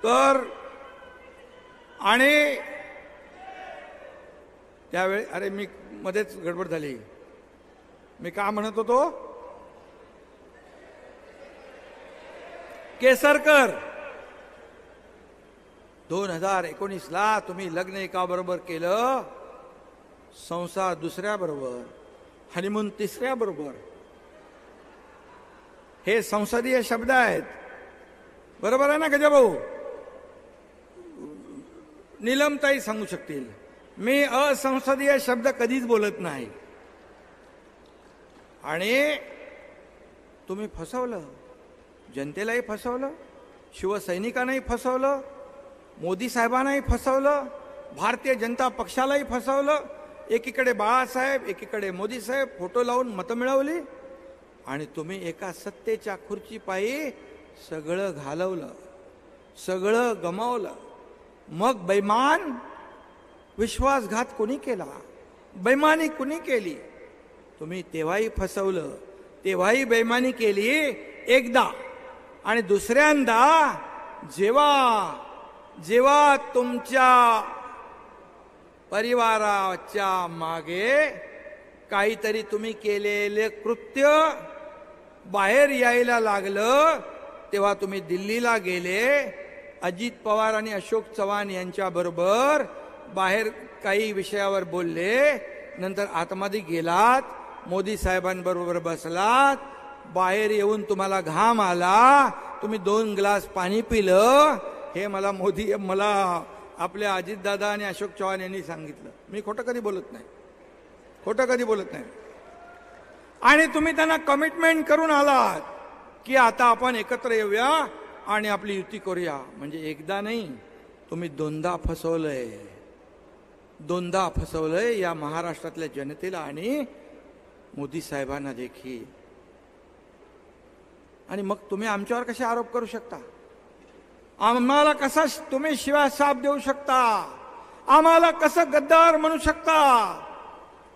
तर आणि त्यावेळी अरे मी मध्येच गडबड झाली. मी का म्हणत होतो? केसरकर 2019ला तुम्ही लग्न एका बरोबर केलं, संसार दुसऱ्या बरोबर, हनीमून तिसऱ्या बरोबर. हे संसदीय शब्द आहेत, बरोबर आहे ना गजाभाऊ? नीलमताई सांगू शकतील. मी असंसदीय शब्द कधीच बोलत नाही. आणि तुम्ही फसवलं, जनतेलाही फसवलं, शिवसैनिकांनाही फसवलं, मोदी साहेबांनाही फसवलं, भारतीय जनता पक्षालाही फसवलं. एकीकडे बाळासाहेब, एकीकडे मोदी साहेब फोटो लावून मतं मिळवली. आणि तुम्ही एका सत्तेच्या खुर्चीपायी सगळं घालवलं, सगळं गमावलं. मग बेईमान विश्वासघात कोणी केला? बेईमानी कोणी केली? तुम्ही तेव्हाही फसवलं, तेव्हाही बेईमानी केली एकदा. आणि दुसऱ्यांदा जेव्हा तुमच्या परिवाराच्या मागे काहीतरी तुम्ही केलेले कृत्य बाहेर यायला लागलं, तेव्हा तुम्ही दिल्लीला गेले, अजित पवार आणि अशोक चव्हाण यांच्या बरोबर बाहेर काही विषयावर बोलले, नंतर आतमध्ये गेलात, मोदी साहेबांबरोबर बसलात, बाहेर येऊन तुम्हाला घाम आला, तुम्ही 2 ग्लास पाणी पिलं. हे मला आपल्या अजितदादा आणि अशोक चव्हाण यांनी सांगितलं. मी खोटं कधी बोलत नाही, खोटं कधी बोलत नाही. आणि तुम्ही त्यांना कमिटमेंट करून आलात की आता आपण एकत्र येऊया आणि आपली युती करूया. म्हणजे एकदा नाही, तुम्ही 2दा फसवलंय, 2दा फसवलंय या महाराष्ट्रातल्या जनतेला आणि मोदी साहेबांना देखील. आणि मग तुम्ही आमच्यावर कसे आरोप करू शकता? आम्हाला कसा तुम्ही शिवाय साप देऊ शकता? आम्हाला कसं गद्दार म्हणू शकता?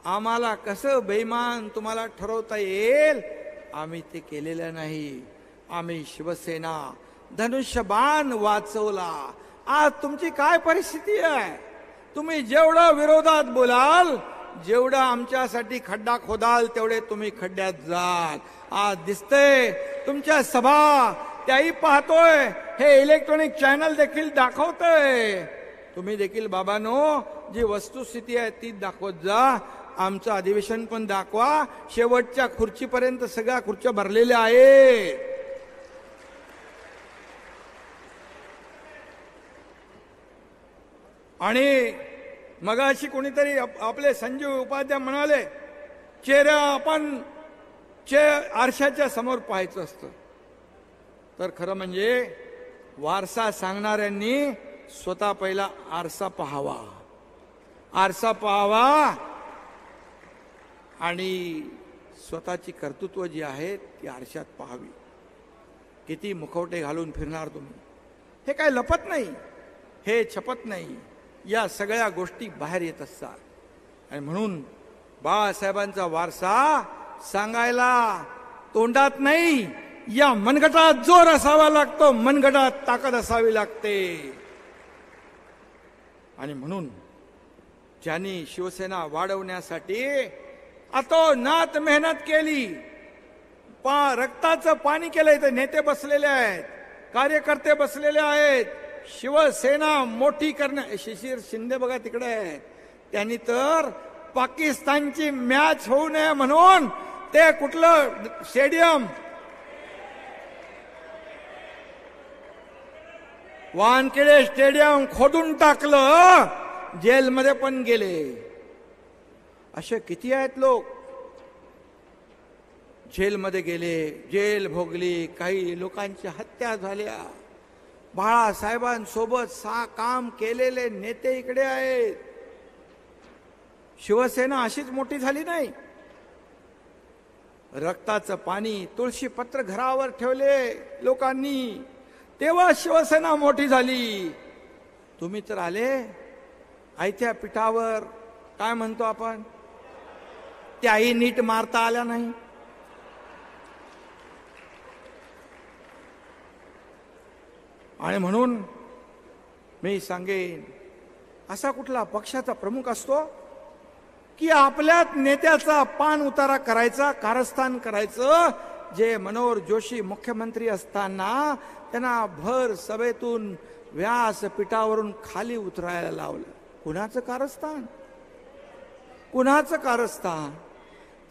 आम्हाला कसं बेईमान तुम्हाला ठरवता येईल? आम्ही ते केलेलं नाही. आम्ही शिवसेना धनुष्यबाण वाचवला. आज तुमची काय परिस्थिती आहे? तुम्ही जेवढं विरोधात बोलाल, जेवढं आमच्यासाठी खड्डा खोदाल, तेवढे तुम्ही खड्ड्यात जाल. आज दिसतंय तुमच्या सभा, त्याही पाहतोय, हे इलेक्ट्रॉनिक चॅनल देखील दाखवतंय. तुम्ही देखील बाबांनो, जी वस्तुस्थिती आहे ती दाखवत जा. आमचं अधिवेशन पण दाखवा. शेवटच्या खुर्चीपर्यंत सगळ्या खुर्च्या भरलेल्या आहेत. आणि मगाशी कोणीतरी आपले संजीव उपाध्याय म्हणाले, आपण आरशाच्या समोर पाहायचं असतं. तर खरं म्हणजे वारसा सांगणाऱ्यांनी स्वतः पहिला आरसा पाहावा, आरसा पाहावा आणि स्वतःची कर्तृत्व जी आहेत ती आरशात पाहावी. किती मुखवटे घालून फिरणार तुम्ही? हे काय लपत नाही, हे छपत नाही. या सगळ्या गोष्टी बाहेर येत असतात. आणि म्हणून बाळासाहेबांचा वारसा सांगायला तोंडात नाही, या मनगटात जोर असावा लागतो, मनगटात ताकद असावी लागते. आणि म्हणून ज्यांनी शिवसेना वाढवण्यासाठी अतोनात मेहनत केली, रक्ताचं पाणी केलंय, ते नेते बसलेले आहेत, कार्यकर्ते बसलेले आहेत. शिवसेना मोठी करण्या, शिशिर शिंदे बघा तिकडे आहेत, त्यांनी तर पाकिस्तानची मॅच होऊ नये म्हणून ते कुठलं स्टेडियम, वानखेडे स्टेडियम खोदून टाकलं, जेलमध्ये पण गेले. असे किती आहेत लोक जेलमध्ये गेले, जेल भोगली, काही लोकांची हत्या झाल्या. बाळासाहेबांसोबत काम केलेले नेते इकडे आहेत. शिवसेना अशीच मोठी झाली नाही. रक्ताचं पाणी, तुळशी पत्र घरावर ठेवले लोकांनी, तेव्हा शिवसेना मोठी झाली. तुम्ही तर आले आयत्या पिठावर, काय म्हणतो आपण, त्याही नीट मारता आल्या नाही. आणि म्हणून मी सांगेन, असा कुठला पक्षाचा प्रमुख असतो की आपल्यात नेत्याचा पान उतारा करायचा, कारस्थान करायचं? जे मनोहर जोशी मुख्यमंत्री असताना त्यांना भर सभेतून व्यासपीठावरून खाली उतरायला लावलं. कुणाचं कारस्थान? कुणाचं कारस्थान?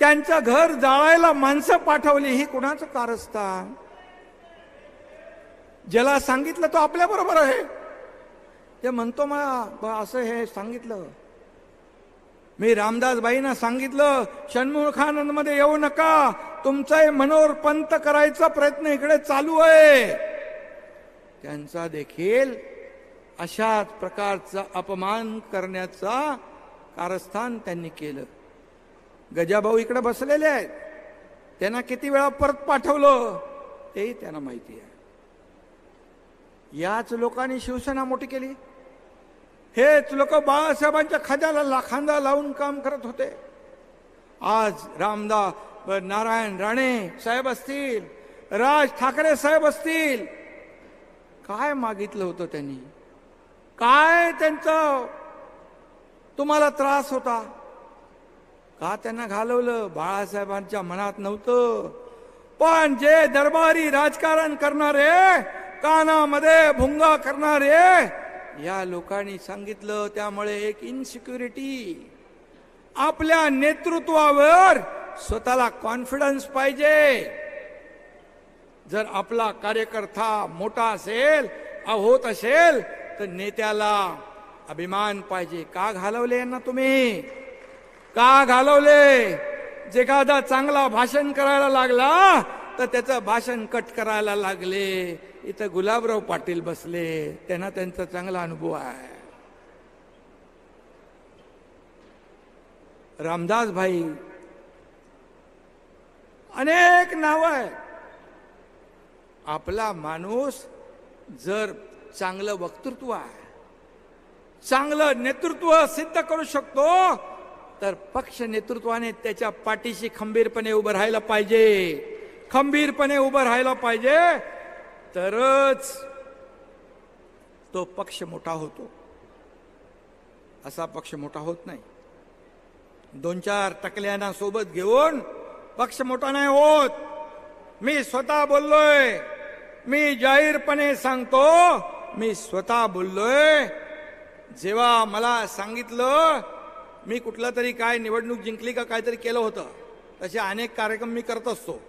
त्यांचं घर जाळायला माणसं पाठवली, ही कुणाचं कारस्थान? ज्याला सांगितलं तो आपल्या बरोबर आहे, ते म्हणतो मला असं हे सांगितलं. मी रामदासबाईंना सांगितलं षण्मुखानंदमध्ये येऊ नका, तुमचा मनोहर पंत करायचा प्रयत्न इकडे चालू आहे. त्यांचा देखील अशाच प्रकारचा अपमान करण्याचा कारस्थान त्यांनी केलं. गजाभाऊ इकडे बसलेले आहेत, त्यांना किती वेळा परत पाठवलं तेही त्यांना माहिती आहे. याच लोकांनी शिवसेना मोठी केली. हेच लोक बाळासाहेबांच्या खांदा लावून काम करत होते. आज नारायण राणे साहेब असतील, राज ठाकरे साहेब असतील, काय मागितलं होतं त्यांनी? काय त्यांचं तुम्हाला त्रास होता? का त्यांना घालवलं? बाळासाहेबांच्या मनात नव्हतं. पण जे दरबारी राजकारण करणारे, कानामध्ये भुंगा करणारे या लोकांनी सांगितलं. त्यामुळे एक इन्सिक्युरिटी, आपल्या नेतृत्वावर स्वतःला कॉन्फिडन्स पाहिजे. जर आपला कार्यकर्ता मोठा असेल, होत असेल, तर नेत्याला अभिमान पाहिजे. का घालवले यांना तुम्ही? का घालवले? जे एखादा चांगला भाषण करायला लागला तर त्याचं भाषण कट करायला लागले. इथं गुलाबराव पाटील बसले, त्यांना त्यांचा चांगला अनुभव आहे. रामदास भाई, अनेक नाव आहेत. आपला माणूस जर चांगलं वक्तृत्व आहे, चांगलं नेतृत्व सिद्ध करू शकतो, तर पक्ष नेतृत्वाने त्याच्या पाठीशी खंबीरपणे उभं राहायला पाहिजे. खंबीरपणे उभं राहायला पाहिजे, तरच तो पक्ष मोठा होतो. असा पक्ष मोठा होत नाही. 2-4 टकल्यांना सोबत घेऊन पक्ष मोठा नाही होत. मी स्वतः बोललोय, मी जाहीरपणे सांगतो, मी स्वतः बोललोय. जेव्हा मला सांगितलं मी कुठला तरी काय निवडणूक जिंकली का काहीतरी केलं होतं, तसे अनेक कार्यक्रम मी करत असतो.